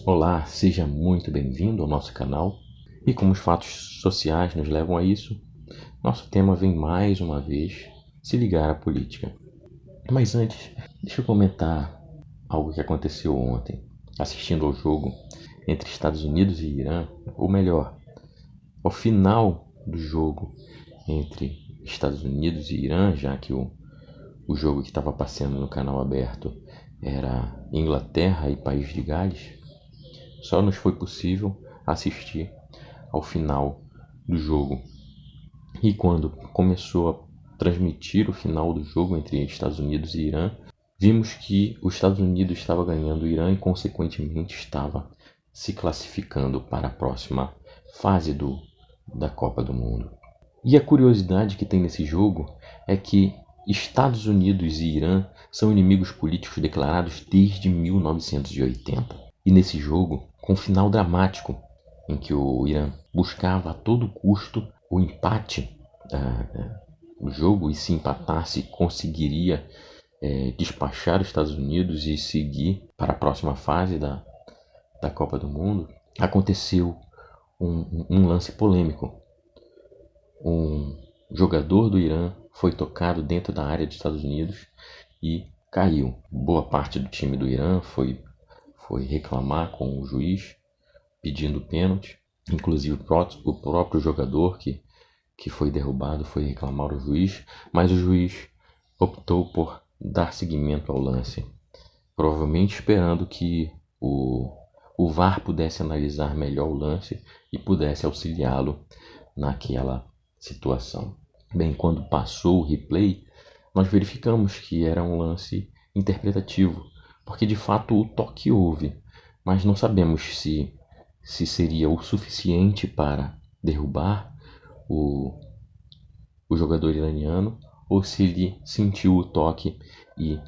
Olá, seja muito bem-vindo ao nosso canal. E como os fatos sociais nos levam a isso, nosso tema vem mais uma vez se ligar à política. Mas antes, deixa eu comentar algo que aconteceu ontem, assistindo ao jogo entre Estados Unidos e Irã, ou melhor, ao final do jogo entre Estados Unidos e Irã, já que o jogo que estava passando no canal aberto era Inglaterra e País de Gales. Só nos foi possível assistir ao final do jogo. E quando começou a transmitir o final do jogo entre Estados Unidos e Irã, vimos que os Estados Unidos estava ganhando o Irã e, consequentemente, estava se classificando para a próxima fase da Copa do Mundo. E a curiosidade que tem nesse jogo é que Estados Unidos e Irã são inimigos políticos declarados desde 1980. E nesse jogo, com um final dramático, em que o Irã buscava a todo custo o empate do jogo, e se empatasse conseguiria despachar os Estados Unidos e seguir para a próxima fase da Copa do Mundo, aconteceu um lance polêmico. Um jogador do Irã foi tocado dentro da área dos Estados Unidos e caiu. Boa parte do time do Irã foi reclamar com o juiz, pedindo pênalti. Inclusive o próprio jogador que foi derrubado foi reclamar ao juiz, mas o juiz optou por dar seguimento ao lance, provavelmente esperando que o VAR pudesse analisar melhor o lance e pudesse auxiliá-lo naquela situação. Bem, quando passou o replay, nós verificamos que era um lance interpretativo, porque de fato o toque houve, mas não sabemos se seria o suficiente para derrubar o jogador iraniano ou se ele sentiu o toque e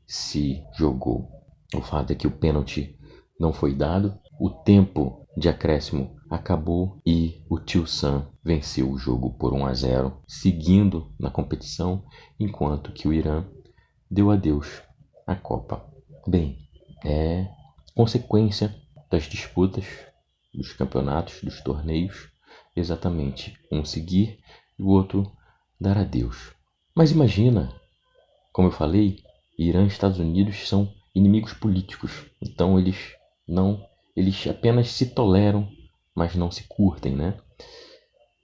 se jogou. O fato é que o pênalti não foi dado, o tempo de acréscimo acabou e o Tio Sam venceu o jogo por 1-0, seguindo na competição, enquanto que o Irã deu adeus à Copa. Bem, é consequência das disputas, dos campeonatos, dos torneios, exatamente um seguir e o outro dar adeus. Mas imagina, como eu falei, Irã e Estados Unidos são inimigos políticos, então eles apenas se toleram, mas não se curtem, né?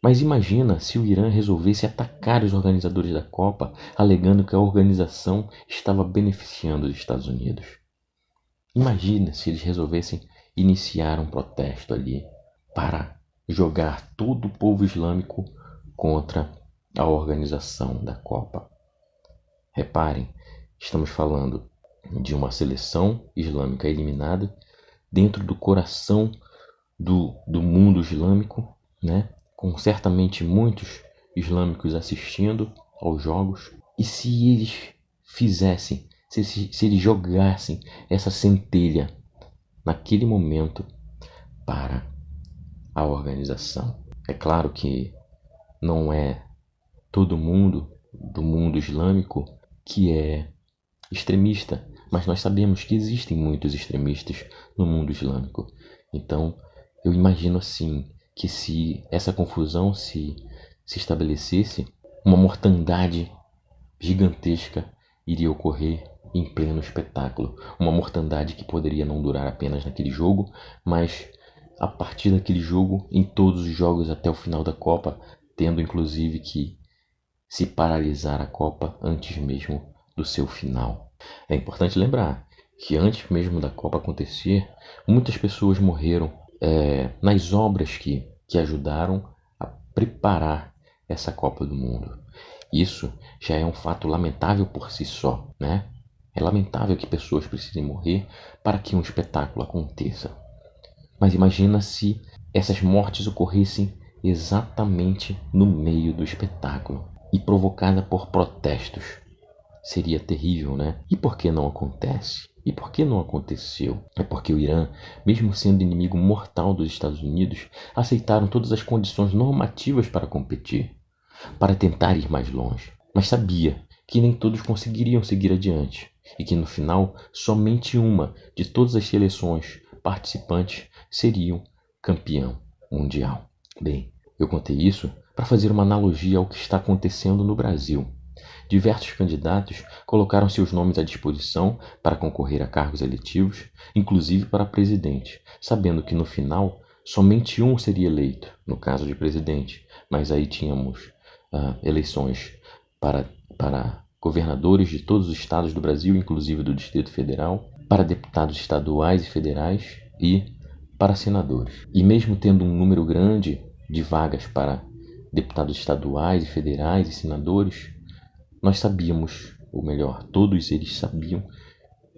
Mas imagina se o Irã resolvesse atacar os organizadores da Copa, alegando que a organização estava beneficiando os Estados Unidos. Imagina se eles resolvessem iniciar um protesto ali para jogar todo o povo islâmico contra a organização da Copa. Reparem, estamos falando de uma seleção islâmica eliminada dentro do coração do mundo islâmico, né? Com certamente muitos islâmicos assistindo aos jogos. E se eles fizessem, se eles jogassem essa centelha naquele momento para a organização? É claro que não é todo mundo do mundo islâmico que é extremista, mas nós sabemos que existem muitos extremistas no mundo islâmico. Então, eu imagino assim que se essa confusão se estabelecesse, uma mortandade gigantesca iria ocorrer em pleno espetáculo. Uma mortandade que poderia não durar apenas naquele jogo, mas a partir daquele jogo, em todos os jogos até o final da Copa, tendo inclusive que se paralisar a Copa antes mesmo do seu final. É importante lembrar que antes mesmo da Copa acontecer, muitas pessoas morreram nas obras que ajudaram a preparar essa Copa do Mundo. Isso já é um fato lamentável por si só, né? É lamentável que pessoas precisem morrer para que um espetáculo aconteça. Mas imagina se essas mortes ocorressem exatamente no meio do espetáculo e provocada por protestos. Seria terrível, né? E por que não acontece? E por que não aconteceu? É porque o Irã, mesmo sendo inimigo mortal dos Estados Unidos, aceitaram todas as condições normativas para competir, para tentar ir mais longe. Mas sabia que nem todos conseguiriam seguir adiante e que no final somente uma de todas as seleções participantes seriam campeão mundial. Bem, eu contei isso para fazer uma analogia ao que está acontecendo no Brasil. Diversos candidatos colocaram seus nomes à disposição para concorrer a cargos eletivos, inclusive para presidente, sabendo que no final somente um seria eleito, no caso de presidente, mas aí tínhamos eleições para governadores de todos os estados do Brasil, inclusive do Distrito Federal, para deputados estaduais e federais e para senadores. E mesmo tendo um número grande de vagas para deputados estaduais e federais e senadores, nós sabíamos, ou melhor, todos eles sabiam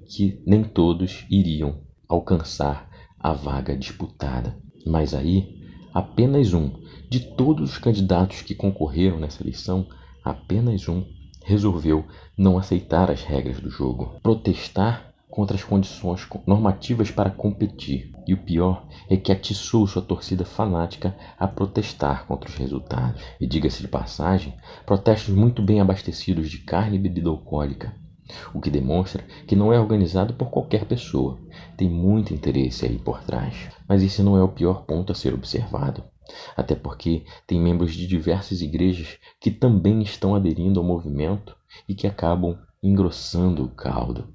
que nem todos iriam alcançar a vaga disputada. Mas aí, apenas um de todos os candidatos que concorreram nessa eleição, apenas um resolveu não aceitar as regras do jogo, protestar contra as condições normativas para competir. E o pior é que atiçou sua torcida fanática a protestar contra os resultados. E diga-se de passagem, protestos muito bem abastecidos de carne e bebida alcoólica, o que demonstra que não é organizado por qualquer pessoa. Tem muito interesse aí por trás. Mas esse não é o pior ponto a ser observado. Até porque tem membros de diversas igrejas que também estão aderindo ao movimento e que acabam engrossando o caldo.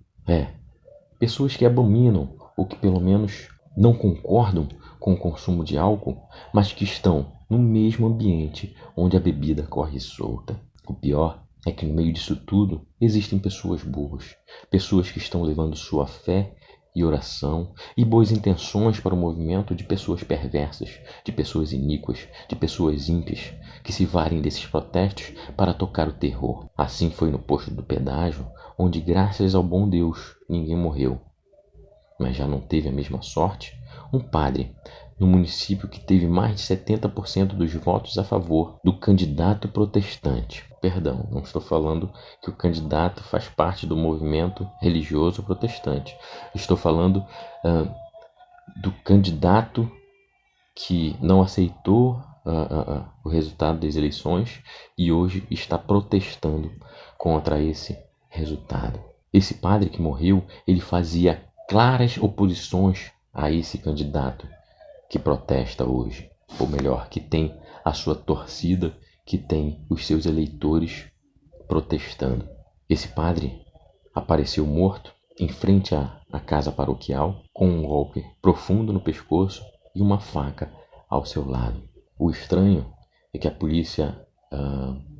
Pessoas que abominam ou que pelo menos não concordam com o consumo de álcool, mas que estão no mesmo ambiente onde a bebida corre solta. O pior é que no meio disso tudo existem pessoas boas, pessoas que estão levando sua fé e oração e boas intenções para o movimento de pessoas perversas, de pessoas iníquas, de pessoas ímpias, que se valem desses protestos para tocar o terror. Assim foi no posto do pedágio, onde graças ao bom Deus ninguém morreu. Mas já não teve a mesma sorte um padre no município que teve mais de 70% dos votos a favor do candidato protestante. Perdão, não estou falando que o candidato faz parte do movimento religioso protestante. Estou falando do candidato que não aceitou o resultado das eleições e hoje está protestando contra esse resultado. Esse padre que morreu, ele fazia claras oposições a esse candidato que protesta hoje, ou melhor, que tem a sua torcida, que tem os seus eleitores protestando. Esse padre apareceu morto em frente à casa paroquial, com um golpe profundo no pescoço e uma faca ao seu lado. O estranho é que a polícia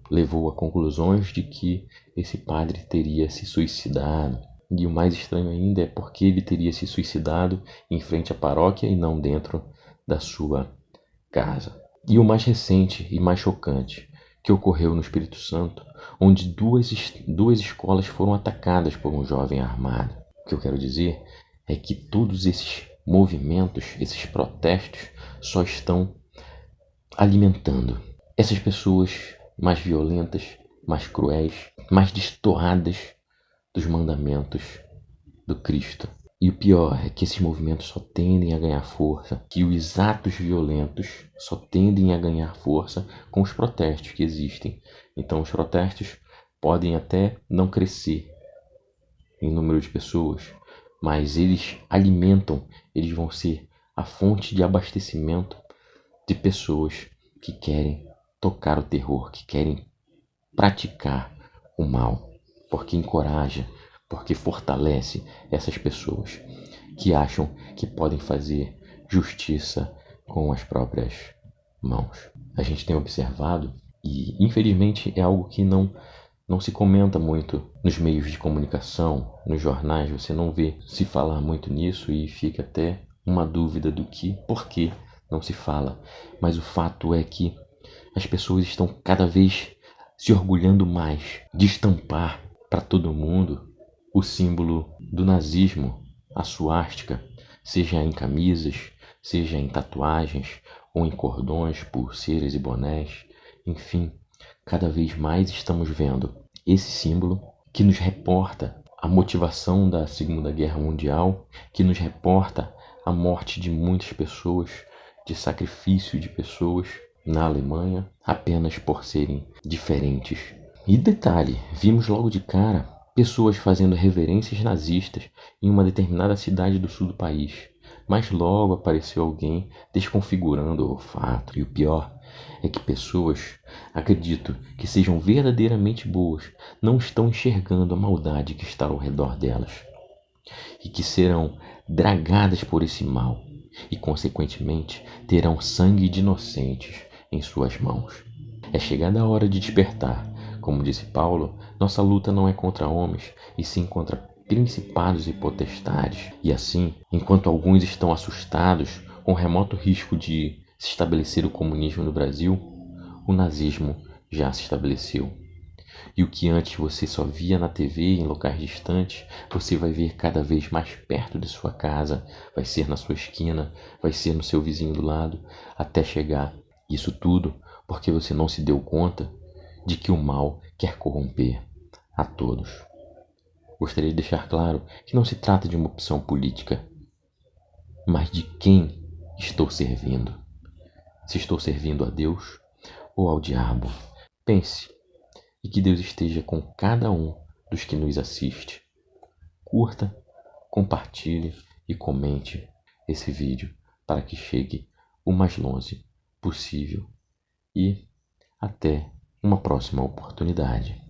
levou a conclusões de que esse padre teria se suicidado. E o mais estranho ainda é porque ele teria se suicidado em frente à paróquia e não dentro da sua casa. E o mais recente e mais chocante, que ocorreu no Espírito Santo, onde duas escolas foram atacadas por um jovem armado. O que eu quero dizer é que todos esses movimentos, esses protestos, só estão alimentando essas pessoas mais violentas, mais cruéis, mais destoadas dos mandamentos do Cristo. E o pior é que esses movimentos só tendem a ganhar força, que os atos violentos só tendem a ganhar força com os protestos que existem. Então os protestos podem até não crescer em número de pessoas, mas eles alimentam, eles vão ser a fonte de abastecimento de pessoas que querem tocar o terror, que querem praticar o mal, porque encoraja, porque fortalece essas pessoas que acham que podem fazer justiça com as próprias mãos. A gente tem observado, e infelizmente é algo que não se comenta muito nos meios de comunicação, nos jornais, você não vê se falar muito nisso e fica até uma dúvida por que não se fala. Mas o fato é que as pessoas estão cada vez se orgulhando mais de estampar para todo mundo o símbolo do nazismo, a suástica, seja em camisas, seja em tatuagens ou em cordões, pulseiras e bonés. Enfim, cada vez mais estamos vendo esse símbolo que nos reporta a motivação da Segunda Guerra Mundial, que nos reporta a morte de muitas pessoas, de sacrifício de pessoas na Alemanha, apenas por serem diferentes. E detalhe, vimos logo de cara pessoas fazendo reverências nazistas em uma determinada cidade do sul do país. Mas logo apareceu alguém desconfigurando o fato. E o pior é que pessoas, acredito que sejam verdadeiramente boas, não estão enxergando a maldade que está ao redor delas e que serão dragadas por esse mal e, consequentemente, terão sangue de inocentes em suas mãos. É chegada a hora de despertar. Como disse Paulo, nossa luta não é contra homens, e sim contra principados e potestades. E assim, enquanto alguns estão assustados com o remoto risco de se estabelecer o comunismo no Brasil, o nazismo já se estabeleceu. E o que antes você só via na TV em locais distantes, você vai ver cada vez mais perto de sua casa, vai ser na sua esquina, vai ser no seu vizinho do lado, até chegar. Isso tudo porque você não se deu conta de que o mal quer corromper a todos. Gostaria de deixar claro que não se trata de uma opção política, mas de quem estou servindo. Se estou servindo a Deus ou ao diabo. Pense, e que Deus esteja com cada um dos que nos assiste. Curta, compartilhe e comente esse vídeo para que chegue o mais longe possível. E até uma próxima oportunidade.